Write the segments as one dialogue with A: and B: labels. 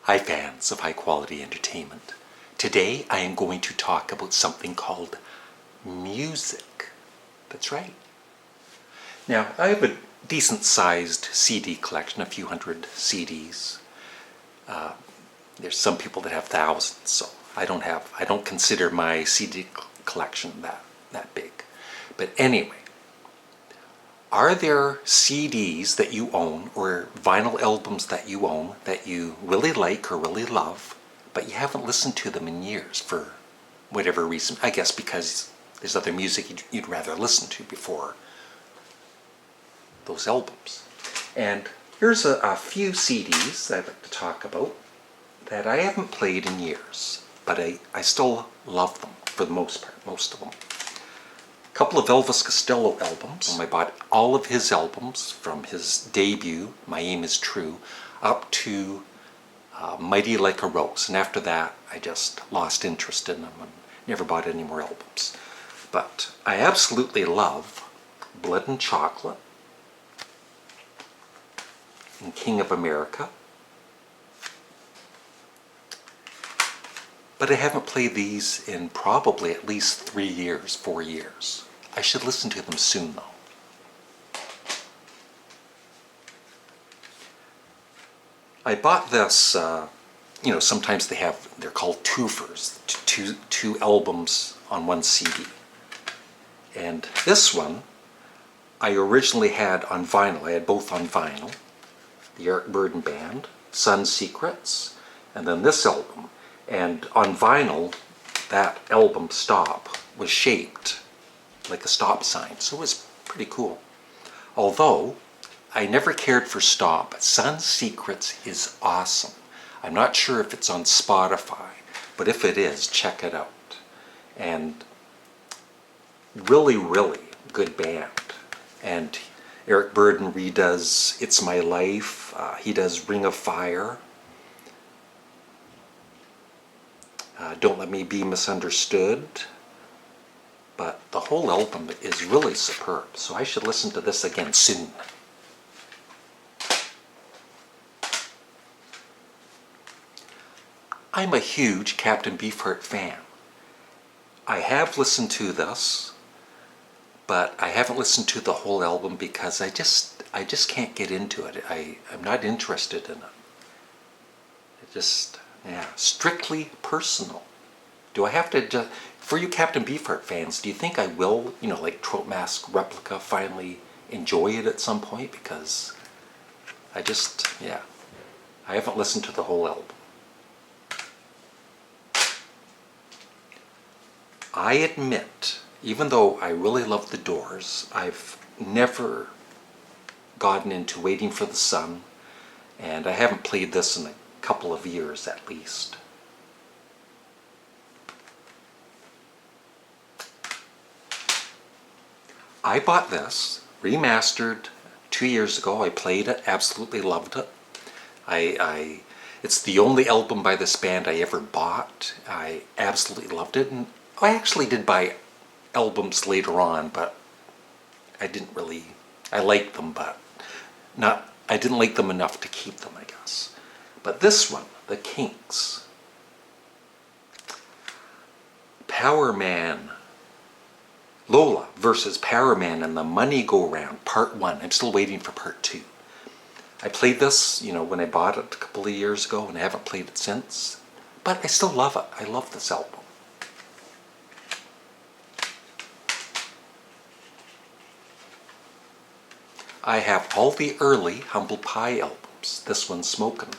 A: Hi fans of high quality entertainment. Today I am going to talk about something called music. That's right. Now I have a decent sized CD collection, a few hundred CDs. There's some people that have thousands, so I don't consider my CD collection that big. But anyway, are there CDs that you own or vinyl albums that you own that you really like or really love, but you haven't listened to them in years for whatever reason? I guess because there's other music you'd rather listen to before those albums. And here's a few CDs that I'd like to talk about that I haven't played in years, but I still love them for the most part, most of them. A couple of Elvis Costello albums. I bought all of his albums from his debut, My Aim Is True, up to Mighty Like a Rose. And after that, I just lost interest in them and never bought any more albums. But I absolutely love Blood and Chocolate and King of America. But I haven't played these in probably at least 3 years, 4 years. I should listen to them soon though. I bought this, sometimes they're called twofers, two albums on one CD. And this one, I originally had on vinyl. I had both on vinyl. The Eric Burdon Band, Sun Secrets, and then this album. And on vinyl, that album Stop was shaped like a stop sign, so it was pretty cool. Although, I never cared for Stop, but Sun Secrets is awesome. I'm not sure if it's on Spotify, but if it is, check it out. And really, really good band. And Eric Burdon redoes It's My Life, he does Ring of Fire, Don't Let Me Be Misunderstood, but the whole album is really superb, so I should listen to this again soon. I'm a huge Captain Beefheart fan. I have listened to this, but I haven't listened to the whole album because I just can't get into it. I'm not interested in it. Strictly personal. Do I have to for you Captain Beefheart fans, do you think I will, like Trout Mask Replica, finally enjoy it at some point? Because I haven't listened to the whole album. I admit, even though I really love the Doors, I've never gotten into Waiting for the Sun, and I haven't played this in a couple of years at least. I bought this remastered 2 years ago. I played it, absolutely loved it. It's the only album by this band I ever bought. I absolutely loved it, and I actually did buy albums later on, but I liked them, but I didn't like them enough to keep them, I guess. But this one, The Kinks, Power Man, Lola versus Power Man and the Money Go Round, Part 1. I'm still waiting for Part 2. I played this, when I bought it a couple of years ago, and I haven't played it since. But I still love it. I love this album. I have all the early Humble Pie albums. This one's Smokin'.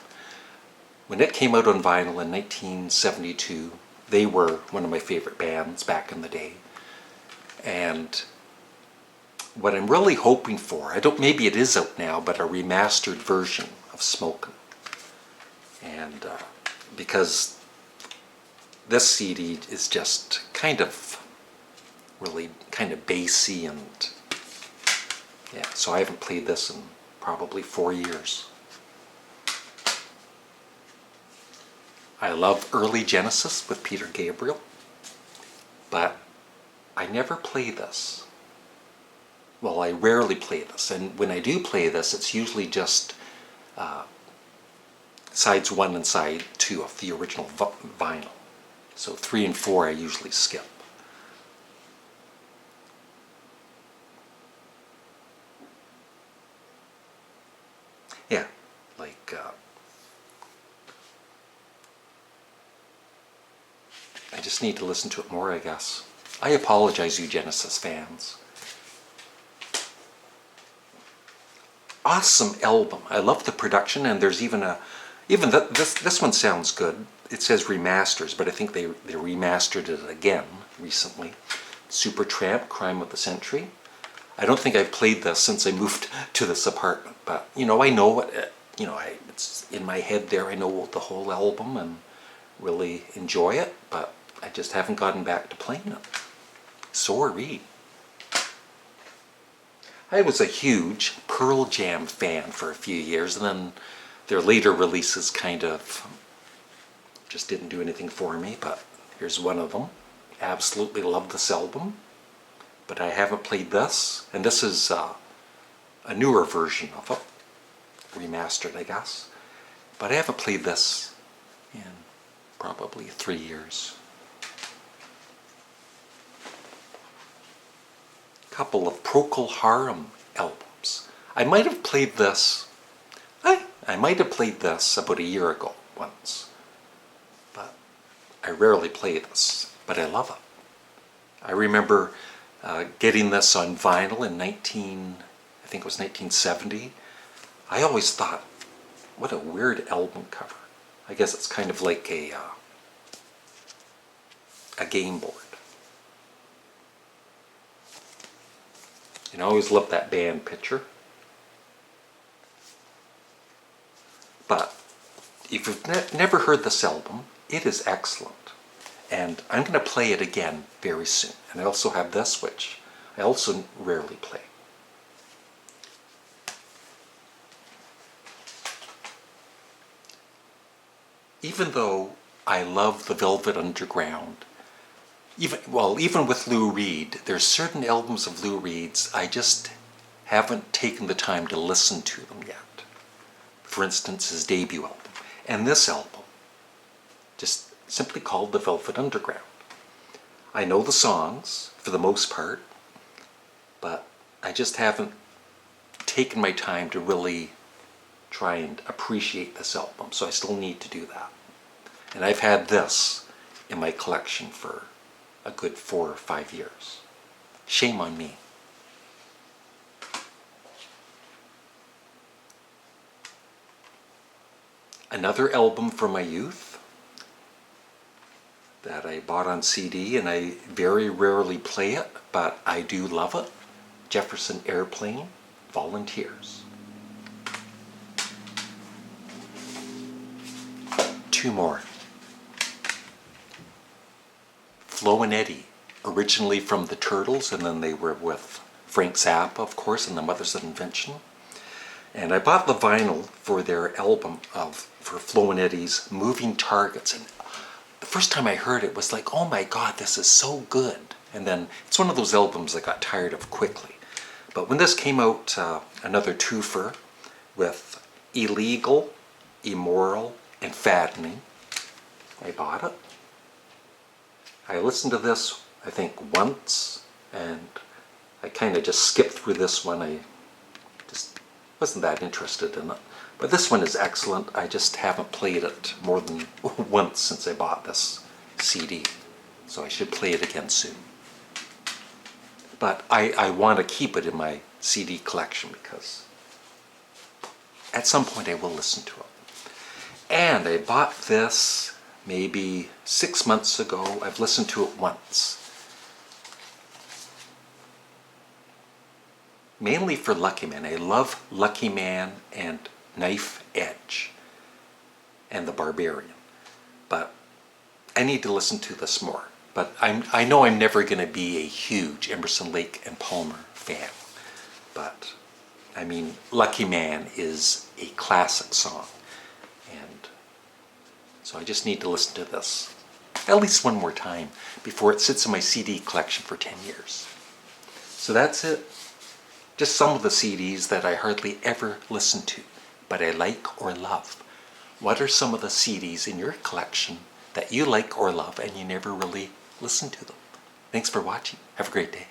A: When it came out on vinyl in 1972, they were one of my favorite bands back in the day. And what I'm really hoping for, maybe it is out now, but a remastered version of Smokin'. And because this CD is just really kind of bassy, and so I haven't played this in probably 4 years. I love early Genesis with Peter Gabriel, but I never play this. Well, I rarely play this, and when I do play this, it's usually just sides 1 and side 2 of the original vinyl. So 3 and 4 I usually skip. Yeah, like I just need to listen to it more, I guess. I apologize, you Genesis fans. Awesome album. I love the production, and there's even this one sounds good. It says remasters, but I think they remastered it again recently. Supertramp, Crime of the Century. I don't think I've played this since I moved to this apartment, but I know what it's in my head there. I know the whole album and really enjoy it, but I just haven't gotten back to playing it. Sorry. I was a huge Pearl Jam fan for a few years, and then their later releases kind of just didn't do anything for me, but here's one of them. Absolutely love this album, but I haven't played this, and this is a newer version of it, remastered I guess, but I haven't played this in probably 3 years. Couple of Procol Harum albums. I might have played this about a year ago once, but I rarely play this, but I love it. I remember getting this on vinyl in I think it was 1970. I always thought, what a weird album cover. I guess it's kind of like a game board. And I always loved that band picture. But if you've never heard this album, it is excellent. And I'm going to play it again very soon. And I also have this, which I also rarely play. Even though I love the Velvet Underground, even with Lou Reed, there's certain albums of Lou Reed's I just haven't taken the time to listen to them yet. For instance, his debut album. And this album, just simply called The Velvet Underground. I know the songs, for the most part, but I just haven't taken my time to really try and appreciate this album, so I still need to do that. And I've had this in my collection for a good 4 or 5 years. Shame on me. Another album from my youth that I bought on CD, and I very rarely play it, but I do love it. Jefferson Airplane, Volunteers. 2 more. Flo and Eddie, originally from the Turtles, and then they were with Frank Zappa, of course, and the Mothers of Invention. And I bought the vinyl for their album for Flo and Eddie's Moving Targets. And the first time I heard it was like, oh my God, this is so good. And then it's one of those albums I got tired of quickly. But when this came out, another twofer with Illegal, Immoral, and Fattening, I bought it. I listened to this, I think, once, and I kind of just skipped through this one. I just wasn't that interested in it. But this one is excellent. I just haven't played it more than once since I bought this CD. So I should play it again soon. But I want to keep it in my CD collection because at some point I will listen to it. And I bought this maybe 6 months ago. I've listened to it once. Mainly for Lucky Man. I love Lucky Man and Knife Edge and The Barbarian. But I need to listen to this more. But I know I'm never going to be a huge Emerson, Lake and Palmer fan. But, I mean, Lucky Man is a classic song. And so I just need to listen to this at least one more time before it sits in my CD collection for 10 years. So that's it. Just some of the CDs that I hardly ever listen to, but I like or love. what are some of the CDs in your collection that you like or love and you never really listen to them. Thanks for watching. Have a great day.